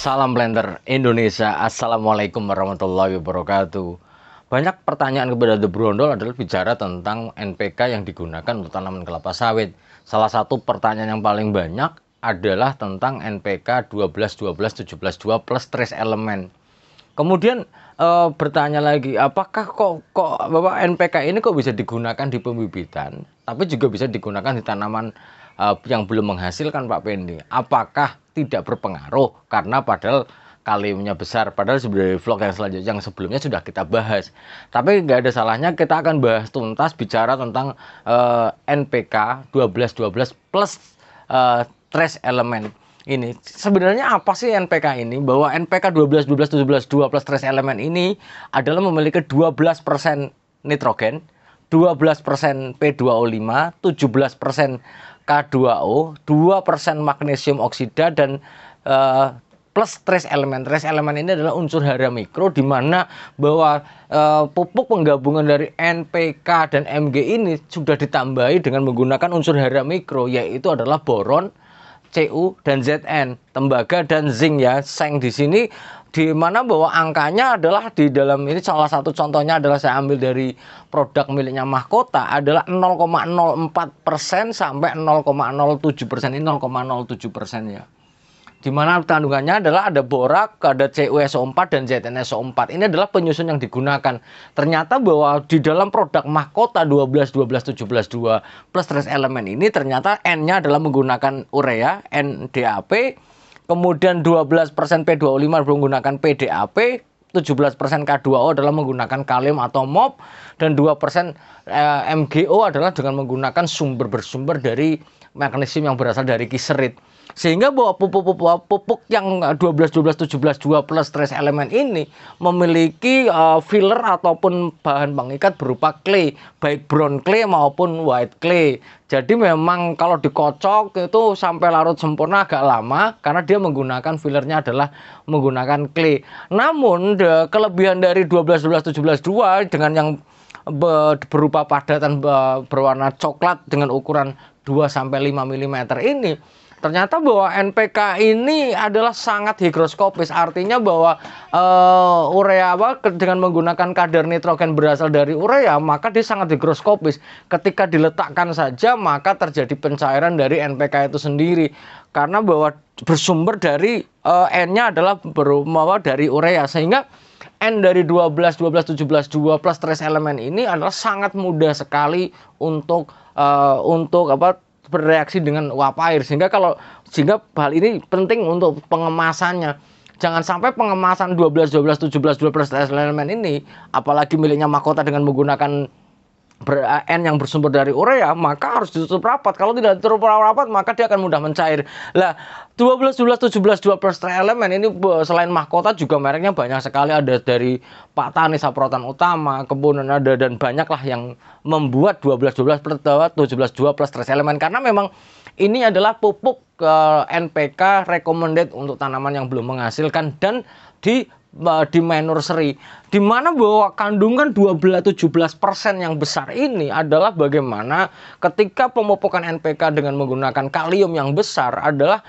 Salam Blender Indonesia. Assalamualaikum warahmatullahi wabarakatuh. Banyak pertanyaan kepada The Brondol adalah bicara tentang NPK yang digunakan untuk tanaman kelapa sawit. Salah satu pertanyaan yang paling banyak adalah tentang NPK 12-12-17-2 plus trace element. Kemudian bertanya lagi, apakah kok Bapak NPK ini kok bisa digunakan di pembibitan, tapi juga bisa digunakan di tanaman yang belum menghasilkan, Pak Pendi? Apakah tidak berpengaruh karena padahal kaliumnya besar? Padahal sebenarnya vlog yang selanjutnya yang sebelumnya sudah kita bahas. Tapi nggak ada salahnya kita akan bahas tuntas bicara tentang NPK 12-12 plus trace element. Ini sebenarnya apa sih NPK ini? Bahwa NPK 12-12-17-2 plus trace element ini adalah memiliki 12% nitrogen, 12% P2O5, 17% K2O, 2% magnesium oksida, dan plus trace element. Trace element ini adalah unsur hara mikro, di mana bahwa pupuk penggabungan dari NPK dan Mg ini sudah ditambahi dengan menggunakan unsur hara mikro, yaitu adalah boron, Cu dan Zn, tembaga dan zinc ya. Seng di sini di mana bahwa angkanya adalah di dalam ini, salah satu contohnya adalah saya ambil dari produk miliknya Mahkota, adalah 0,04% sampai 0,07%. Ini 0,07% ya. Di mana kandungannya adalah ada borak, ada CuSO4 dan ZnSO4. Ini adalah penyusun yang digunakan. Ternyata bahwa di dalam produk Mahkota 12-12-17-2 plus trace element ini ternyata N-nya adalah menggunakan urea, NDAP, kemudian 12% P2O5 menggunakan PDAP, 17% K2O adalah menggunakan kalium atau MOP, dan 2% MgO adalah dengan menggunakan bersumber dari magnesium yang berasal dari kiserit. Sehingga bahwa pupuk yang 12-12-17-2 plus trace element ini memiliki filler ataupun bahan pengikat berupa clay, baik brown clay maupun white clay. Jadi memang kalau dikocok itu sampai larut sempurna agak lama karena dia menggunakan fillernya adalah menggunakan clay. Namun kelebihan dari 12-12-17-2 dengan yang berupa padatan berwarna coklat dengan ukuran 2-5 mm ini, ternyata bahwa NPK ini adalah sangat higroskopis. Artinya bahwa urea dengan menggunakan kadar nitrogen berasal dari urea, maka dia sangat higroskopis. Ketika diletakkan saja maka terjadi pencairan dari NPK itu sendiri, karena bahwa bersumber dari N-nya adalah dari urea, sehingga N dari 12-12-17-2 plus trace element ini adalah sangat mudah sekali untuk bereaksi dengan uap air, sehingga hal ini penting untuk pengemasannya. Jangan sampai pengemasan 12-12-17-2 plus trace element ini, apalagi miliknya Mahkota dengan menggunakan N yang bersumber dari urea, maka harus ditutup rapat. Kalau tidak ditutup rapat, maka dia akan mudah mencair. Lah, 12-12-17-2 plus trace element ini selain Mahkota juga mereknya banyak sekali. Ada dari Pak Tani Saprotan Utama, kemudian ada, dan banyaklah yang membuat 12-12-17-2 plus trace element, karena memang ini adalah pupuk NPK recommended untuk tanaman yang belum menghasilkan dan di main nursery, di mana bahwa kandungan 12-17% yang besar ini adalah bagaimana ketika pemupukan NPK dengan menggunakan kalium yang besar adalah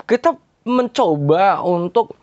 kita mencoba untuk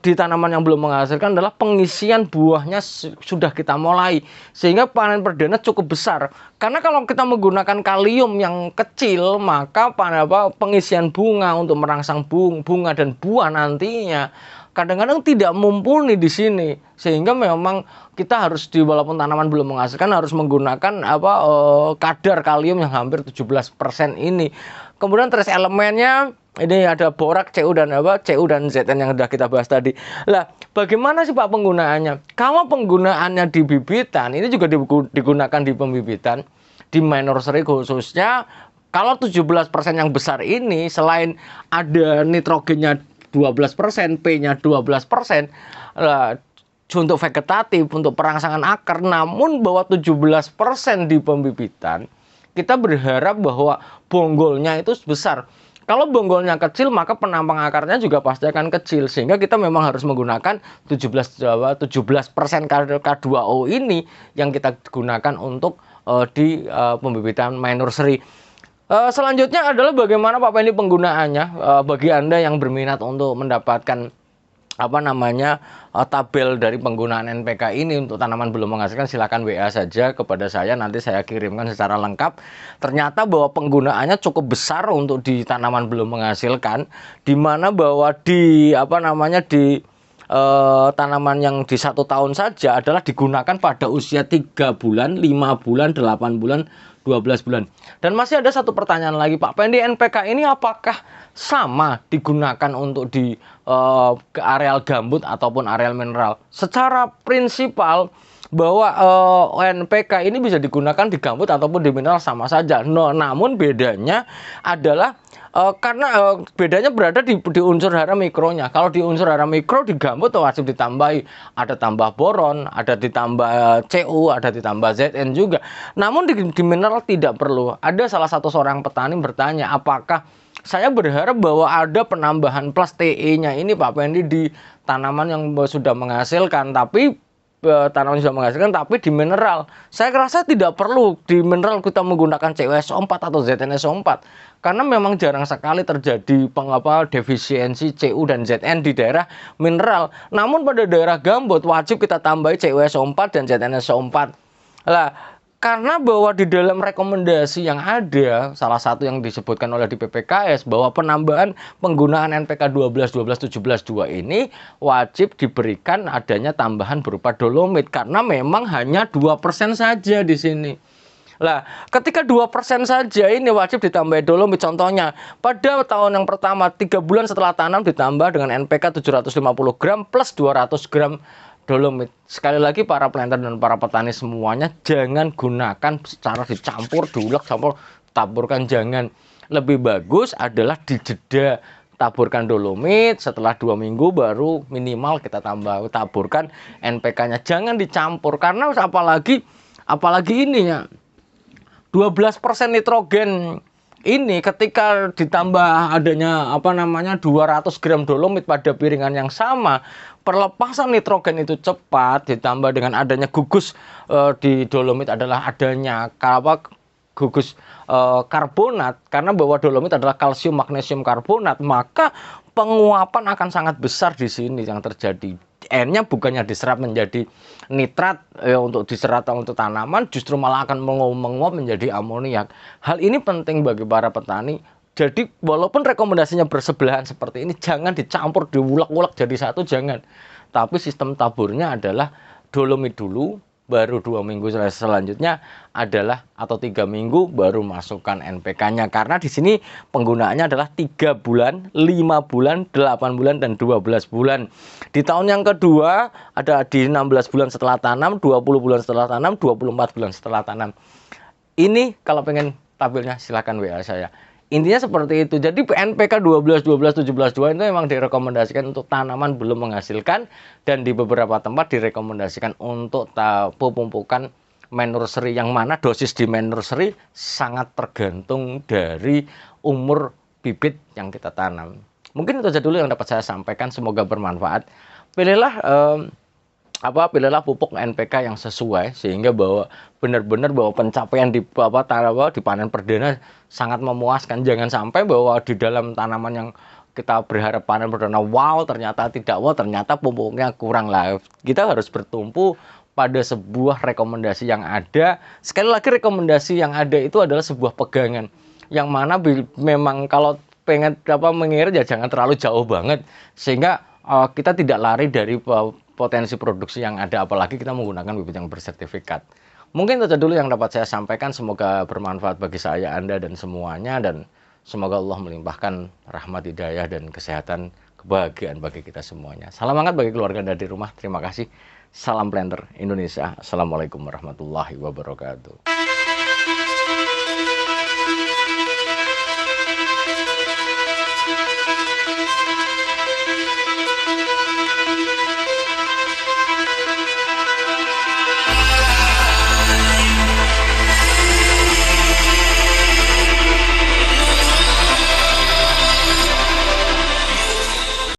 di tanaman yang belum menghasilkan adalah pengisian buahnya sudah kita mulai, sehingga panen perdana cukup besar. Karena kalau kita menggunakan kalium yang kecil, maka pengisian bunga untuk merangsang bunga dan buah nantinya kadang-kadang tidak mumpuni di sini, sehingga memang kita harus walaupun tanaman belum menghasilkan harus menggunakan kadar kalium yang hampir 17% ini. Kemudian trace elemennya ini ada borak, Cu dan Zn yang sudah kita bahas tadi. Lah, bagaimana sih Pak penggunaannya? Kalau penggunaannya di bibitan, ini juga digunakan di pembibitan, di main nursery khususnya. Kalau 17% yang besar ini, selain ada nitrogennya 12%, P-nya 12%, untuk vegetatif, untuk perangsangan akar. Namun bahwa 17% di pembibitan, kita berharap bahwa bonggolnya itu besar. Kalau bonggolnya kecil, maka penampang akarnya juga pasti akan kecil, sehingga kita memang harus menggunakan 17% K2O ini yang kita gunakan untuk di pembibitan main nursery. Selanjutnya adalah bagaimana Pak Pendi penggunaannya. Bagi Anda yang berminat untuk mendapatkan tabel dari penggunaan NPK ini untuk tanaman belum menghasilkan, silakan WA saja kepada saya, nanti saya kirimkan secara lengkap. Ternyata bahwa penggunaannya cukup besar untuk di tanaman belum menghasilkan, di mana bahwa di tanaman yang di 1 tahun saja adalah digunakan pada usia 3 bulan, 5 bulan, 8 bulan, 12 bulan. Dan masih ada satu pertanyaan lagi, Pak Pendi, NPK ini apakah sama digunakan untuk di ke areal gambut ataupun areal mineral? Secara prinsipal bahwa NPK ini bisa digunakan di gambut ataupun di mineral sama saja. Namun bedanya adalah karena bedanya berada di unsur hara mikronya. Kalau di unsur hara mikro di gambut wajib ditambahi, ada tambah boron, ada ditambah Cu, ada ditambah Zn juga. Namun di mineral tidak perlu. Ada salah satu seorang petani bertanya, apakah saya berharap bahwa ada penambahan plus Te-nya ini Pak Pendi di tanaman yang sudah menghasilkan, tapi di mineral. Saya rasa tidak perlu di mineral kita menggunakan CuSO4 atau ZnSO4 karena memang jarang sekali terjadi defisiensi Cu dan Zn di daerah mineral. Namun pada daerah gambut wajib kita tambahi CuSO4 dan ZnSO4. Lah, karena bahwa di dalam rekomendasi yang ada, salah satu yang disebutkan oleh di PPKS bahwa penambahan penggunaan NPK 12, 12, 17, 2 ini wajib diberikan adanya tambahan berupa dolomit karena memang hanya 2% saja di sini. Lah, ketika 2% saja ini wajib ditambah dolomit. Contohnya, pada tahun yang pertama 3 bulan setelah tanam ditambah dengan NPK 750 gram plus 200 gram dolomit. Sekali lagi para planter dan para petani semuanya jangan gunakan secara dicampur, diulek, taburkan, jangan. Lebih bagus adalah dijeda, taburkan dolomit, setelah 2 minggu baru minimal kita taburkan NPK-nya. Jangan dicampur karena apalagi ini ya 12% nitrogen ini ketika ditambah adanya 200 gram dolomit pada piringan yang sama, perlepasan nitrogen itu cepat, ditambah dengan adanya gugus di dolomit adalah adanya gugus karbonat, karena bahwa dolomit adalah kalsium magnesium karbonat, maka penguapan akan sangat besar di sini yang terjadi. N-nya bukannya diserap menjadi nitrat untuk diserap untuk tanaman, justru malah akan menguap menjadi amoniak. Hal ini penting bagi para petani. Jadi walaupun rekomendasinya bersebelahan seperti ini, jangan dicampur, diulek-ulek jadi satu, jangan. Tapi sistem taburnya adalah dolomit dulu, baru 2 minggu selanjutnya adalah atau 3 minggu baru masukkan NPK-nya. Karena di sini penggunaannya adalah 3 bulan, 5 bulan, 8 bulan, dan 12 bulan. Di tahun yang kedua ada di 16 bulan setelah tanam, 20 bulan setelah tanam, 24 bulan setelah tanam. Ini kalau pengen tabelnya silahkan WA saya. Intinya seperti itu. Jadi NPK 12, 12, 17, 2 itu memang direkomendasikan untuk tanaman belum menghasilkan, dan di beberapa tempat direkomendasikan untuk pemupukan main nursery, yang mana dosis di main nursery sangat tergantung dari umur bibit yang kita tanam. Mungkin itu saja dulu yang dapat saya sampaikan, semoga bermanfaat. Pilihlah pupuk NPK yang sesuai sehingga bahwa benar-benar bahwa pencapaian di panen perdana sangat memuaskan. Jangan sampai bahwa di dalam tanaman yang kita berharap panen perdana wow, ternyata tidak wow, ternyata pupuknya kurang lah. Kita harus bertumpu pada sebuah rekomendasi yang ada. Sekali lagi, rekomendasi yang ada itu adalah sebuah pegangan yang mana memang kalau pengen mengirit ya jangan terlalu jauh banget sehingga kita tidak lari dari potensi produksi yang ada, apalagi kita menggunakan bibit yang bersertifikat. Mungkin itu dulu yang dapat saya sampaikan, semoga bermanfaat bagi saya, Anda, dan semuanya, dan semoga Allah melimpahkan rahmat, hidayah, dan kesehatan, kebahagiaan bagi kita semuanya. Salam hangat bagi keluarga dari rumah, terima kasih. Salam Planter Indonesia. Assalamualaikum warahmatullahi wabarakatuh.